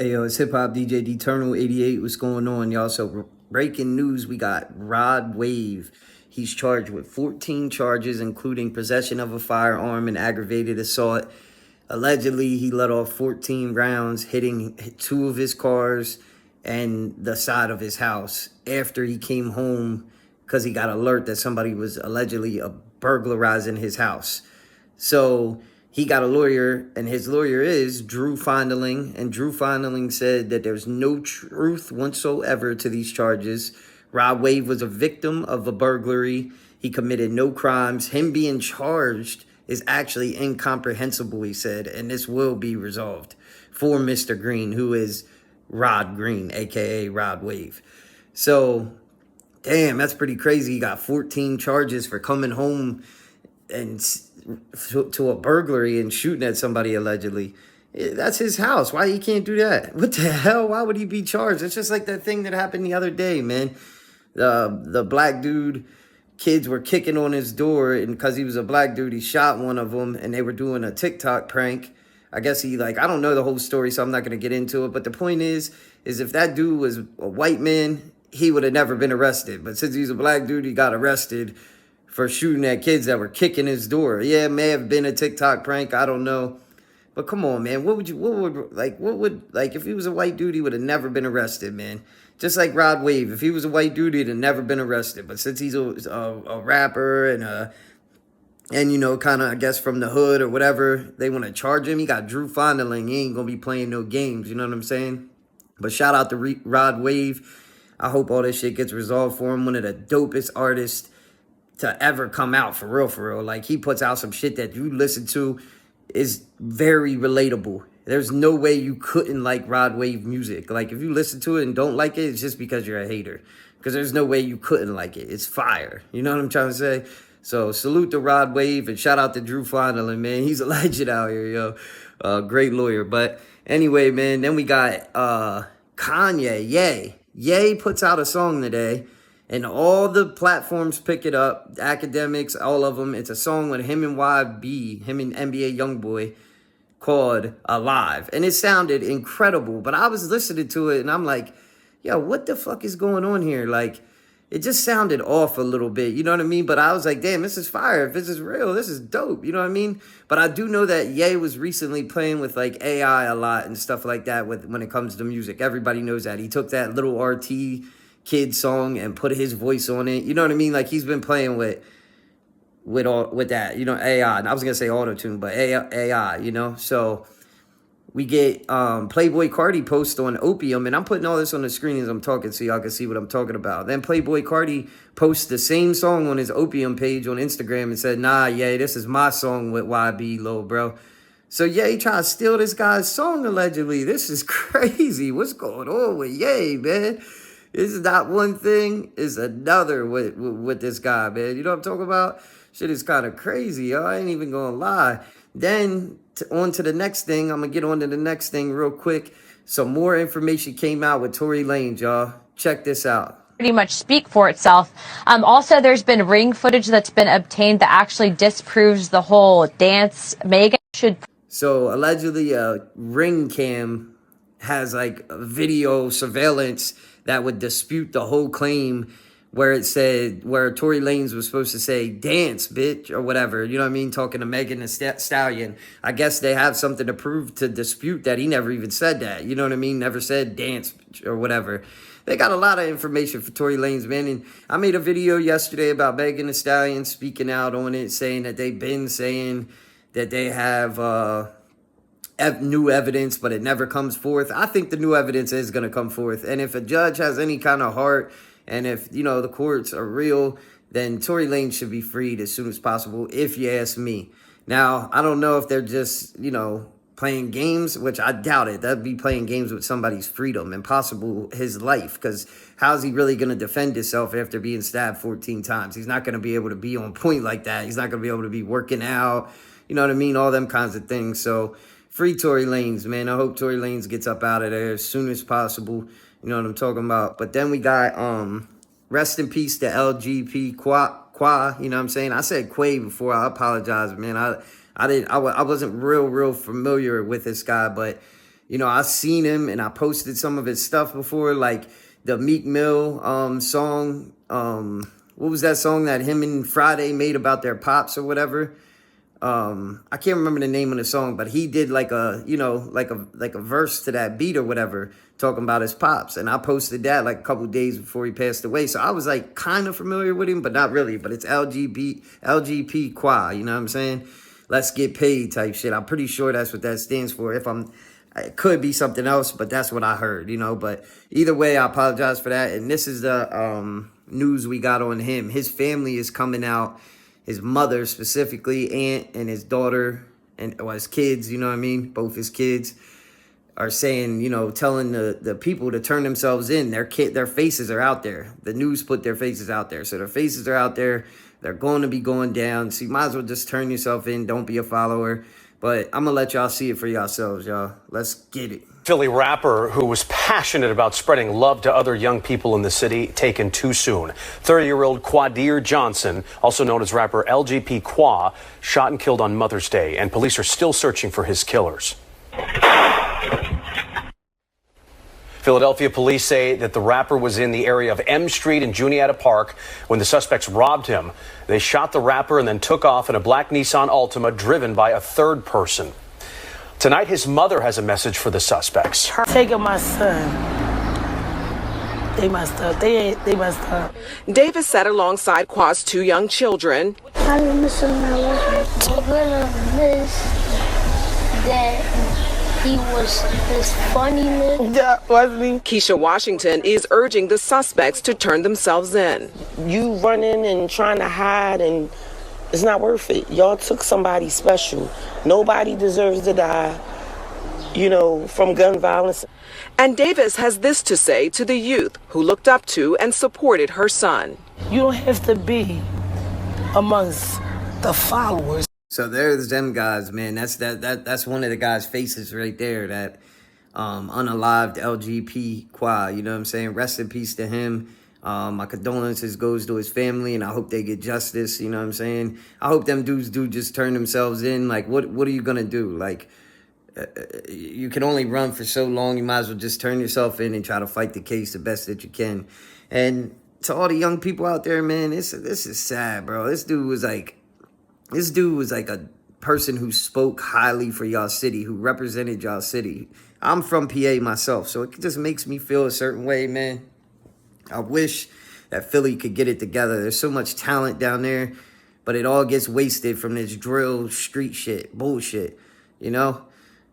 Hey, yo, it's Hip Hop DJ Eternal 88. What's going on, y'all? So, breaking news, we got Rod Wave. He's charged with 14 charges, including possession of a firearm and aggravated assault. Allegedly, he let off 14 rounds, hitting two of his cars and the side of his house after he came home because he got alert that somebody was allegedly burglarizing his house. So he got a lawyer, and his lawyer is Drew Fondling, and Drew Fondling said that there's no truth whatsoever to these charges. Rod Wave was a victim of a burglary. He committed no crimes. Him being charged is actually incomprehensible, he said, and this will be resolved for Mr. Green, who is Rod Green, aka Rod Wave. So, damn, that's pretty crazy. He got 14 charges for coming home and to a burglary and shooting at somebody allegedly. That's his house. Why he can't do that? What the hell? Why would he be charged? It's just like that thing that happened the other day, man. The black dude, kids were kicking on his door, and because he was a black dude, he shot one of them, and they were doing a TikTok prank. I guess I don't know the whole story, so I'm not going to get into it. But the point is if that dude was a white man, he would have never been arrested. But since he's a black dude, he got arrested for shooting at kids that were kicking his door. Yeah, it may have been a TikTok prank. I don't know. But come on, man. If he was a white dude, he would have never been arrested, man. Just like Rod Wave. If he was a white dude, he'd have never been arrested. But since he's a rapper and kind of, I guess, from the hood or whatever, they want to charge him. He got Drew Fondling. He ain't going to be playing no games. You know what I'm saying? But shout out to Rod Wave. I hope all this shit gets resolved for him. One of the dopest artists to ever come out, for real, for real. Like, he puts out some shit that you listen to is very relatable. There's no way you couldn't like Rod Wave music. Like, if you listen to it and don't like it, it's just because you're a hater. Because there's no way you couldn't like it. It's fire. You know what I'm trying to say? So, salute to Rod Wave and shout out to Drew Fondling, man. He's a legend out here, yo. Great lawyer. But anyway, man, then we got Kanye, Ye. Ye puts out a song today. And all the platforms pick it up, academics, all of them. It's a song with him and YB, him and NBA Youngboy, called Alive. And it sounded incredible. But I was listening to it, and I'm like, yo, what the fuck is going on here? Like, it just sounded off a little bit, you know what I mean? But I was like, damn, this is fire. If this is real, this is dope, you know what I mean? But I do know that Ye was recently playing with, like, AI a lot and stuff like that when it comes to music. Everybody knows that. He took that little RT kid song and put his voice on it. You know what I mean? Like, he's been playing with that, AI. And I was gonna say auto-tune, but AI, So we get Playboy Cardi post on Opium, and I'm putting all this on the screen as I'm talking so y'all can see what I'm talking about. Then Playboy Cardi posts the same song on his Opium page on Instagram and said, nah, yeah, this is my song with YB, lil bro. So Ye trying to steal this guy's song allegedly. This is crazy. What's going on with Ye, man? This is not one thing, it's another with this guy, man. You know what I'm talking about? Shit is kind of crazy, yo. I ain't even gonna lie. Then, on to the next thing. I'm gonna get on to the next thing real quick. Some more information came out with Tory Lanez, y'all. Check this out. Pretty much speak for itself. Also, there's been ring footage that's been obtained that actually disproves the whole dance Megan should. So, allegedly, a ring cam has, like, a video surveillance that would dispute the whole claim where Tory Lanez was supposed to say, dance, bitch, or whatever. You know what I mean? Talking to Megan Thee Stallion. I guess they have something to prove to dispute that. He never even said that. You know what I mean? Never said dance, bitch, or whatever. They got a lot of information for Tory Lanez, man. And I made a video yesterday about Megan Thee Stallion speaking out on it, saying that they've been saying that they have new evidence, but it never comes forth. I think the new evidence is going to come forth. And if a judge has any kind of heart, and if, the courts are real, then Tory Lanez should be freed as soon as possible, if you ask me. Now, I don't know if they're just, playing games, which I doubt it. That'd be playing games with somebody's freedom and possible his life, because how's he really going to defend himself after being stabbed 14 times? He's not going to be able to be on point like that. He's not going to be able to be working out, you know what I mean? All them kinds of things. So, free Tory Lanez, man. I hope Tory Lanez gets up out of there as soon as possible. You know what I'm talking about. But then we got rest in peace to LGP Qua. You know what I'm saying? I said Quay before. I apologize, man. I wasn't real familiar with this guy, but You know, I seen him and I posted some of his stuff before, like the Meek Mill song. What was that song that him and Friday made about their pops or whatever? I can't remember the name of the song, but he did like a, you know, like a verse to that beat or whatever, talking about his pops. And I posted that like a couple days before he passed away. So I was like kind of familiar with him, but not really. But it's LGP Qua, you know what I'm saying? Let's get paid type shit. I'm pretty sure that's what that stands for. It could be something else, but that's what I heard, you know. But either way, I apologize for that. And this is the news we got on him. His family is coming out. His mother specifically, aunt and his daughter, and his kids, you know what I mean? Both his kids are saying, you know, telling the people to turn themselves in. Their faces are out there. The news put their faces out there. So their faces are out there. They're going to be going down. So you might as well just turn yourself in. Don't be a follower. But I'm going to let y'all see it for yourselves, y'all. Let's get it. Philly rapper who was passionate about spreading love to other young people in the city taken too soon. 30-year-old Quadir Johnson, also known as rapper LGP Qua, shot and killed on Mother's Day, and police are still searching for his killers. Philadelphia police say that the rapper was in the area of M Street and Juniata Park when the suspects robbed him. They shot the rapper and then took off in a black Nissan Altima driven by a third person. Tonight, his mother has a message for the suspects. Taking my son. They messed up. They messed up. Davis sat alongside Qua's two young children. I'm gonna miss him. I'm gonna miss that he was this funny man. Yeah, wasn't he? Keisha Washington is urging the suspects to turn themselves in. You running and trying to hide, and it's not worth it. Y'all took somebody special. Nobody deserves to die, you know, from gun violence. And Davis has this to say to the youth who looked up to and supported her son. You don't have to be amongst the followers. So there's them guys, man. That's one of the guys' faces right there. That unalived LGP Qua. You know what I'm saying? Rest in peace to him. My condolences goes to his family, and I hope they get justice. You know what I'm saying? I hope them dudes do just turn themselves in. Like, what are you gonna do? Like, you can only run for so long. You might as well just turn yourself in and try to fight the case the best that you can. And to all the young people out there, man, this is sad, bro. This dude was like a person who spoke highly for y'all city, who represented y'all city. I'm from PA myself, so it just makes me feel a certain way, man. I wish that Philly could get it together. There's so much talent down there, but it all gets wasted from this drill street shit, bullshit, you know?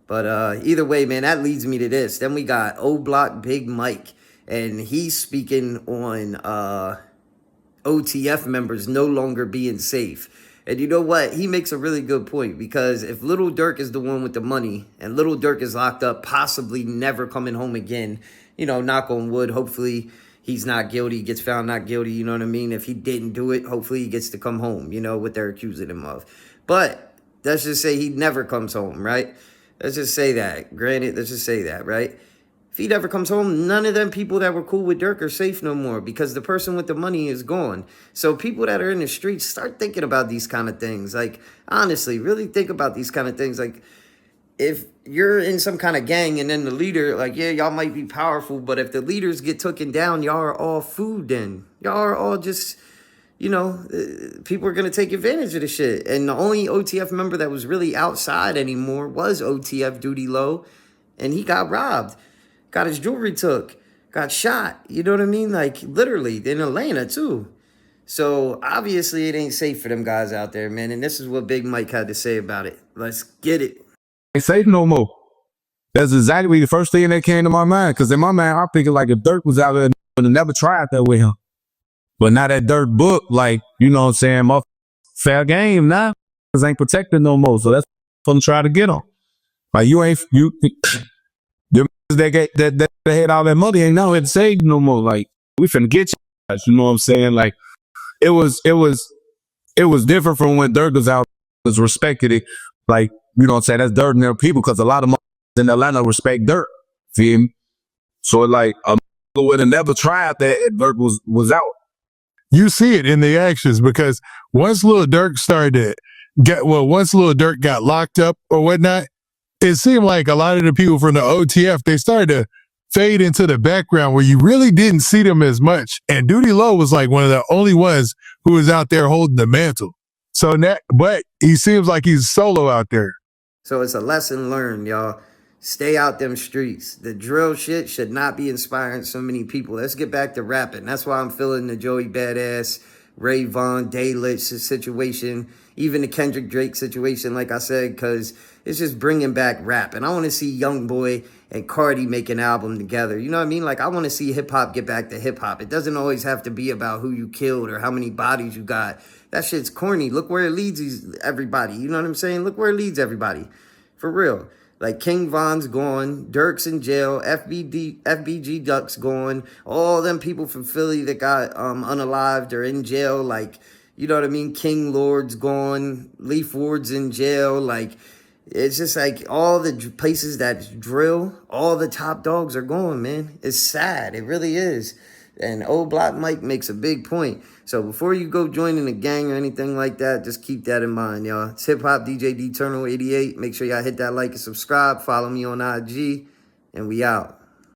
But either way, man, that leads me to this. Then we got O Block Big Mike, and he's speaking on OTF members no longer being safe. And you know what? He makes a really good point, because if Little Durk is the one with the money and Little Durk is locked up, possibly never coming home again, you know, knock on wood, hopefully he's not guilty, gets found not guilty, you know what I mean? If he didn't do it, hopefully he gets to come home, you know, what they're accusing him of. But let's just say he never comes home, right? Let's just say that. Granted, let's just say that, right? If he never comes home, none of them people that were cool with Durk are safe no more, because the person with the money is gone. So people that are in the streets, start thinking about these kind of things. Like, honestly, really think about these kind of things. Like, if you're in some kind of gang and then the leader, like, yeah, y'all might be powerful, but if the leaders get taken down, y'all are all food then. Y'all are all just, you know, people are going to take advantage of the shit. And the only OTF member that was really outside anymore was OTF Duty Low, and he got robbed. Got his jewelry took. Got shot. You know what I mean? Like, literally, in Atlanta, too. So, obviously, it ain't safe for them guys out there, man. And this is what Big Mike had to say about it. Let's get it. Ain't safe no more. That's exactly the first thing that came to my mind. Because in my mind, I'm thinking like if Dirk was out there and never tried that with him. But now that Dirk book, like, you know what I'm saying, my fair game now. Because ain't protected no more. So that's what I'm trying to get on. Like, them that had all that money ain't now had to save no more. Like, we finna get you know what I'm saying? Like, it was different from when Dirk was out, was respected it. Like, you know what I'm saying? That's Dirk and their people, because a lot of in Atlanta respect Dirk. Feel me? So like a would have never tried that if Dirk was out. You see it in the actions, because once Lil Durk got locked up or whatnot, it seemed like a lot of the people from the OTF, they started to fade into the background where you really didn't see them as much. And Duty Low was like one of the only ones who was out there holding the mantle. So that, but he seems like he's solo out there. So it's a lesson learned, y'all. Stay out them streets. The drill shit should not be inspiring so many people. Let's get back to rapping. That's why I'm feeling the Joey Badass, Ray Vaughn, Daylitch situation, even the Kendrick Drake situation, like I said, because it's just bringing back rap. And I want to see YoungBoy and Cardi make an album together. You know what I mean? Like, I want to see hip-hop get back to hip-hop. It doesn't always have to be about who you killed or how many bodies you got. That shit's corny. Look where it leads everybody. You know what I'm saying? Look where it leads everybody. For real. Like, King Von's gone, Dirk's in jail, FBG Duck's gone, all them people from Philly that got unalived or in jail, like, you know what I mean? King Lord's gone, Leaf Ward's in jail, like, it's just like all the places that drill, all the top dogs are gone, man. It's sad, it really is. And Old Block Mike makes a big point. So before you go joining a gang or anything like that, just keep that in mind, y'all. It's Hip Hop DJ Deternal 88. Make sure y'all hit that like and subscribe. Follow me on IG. And we out.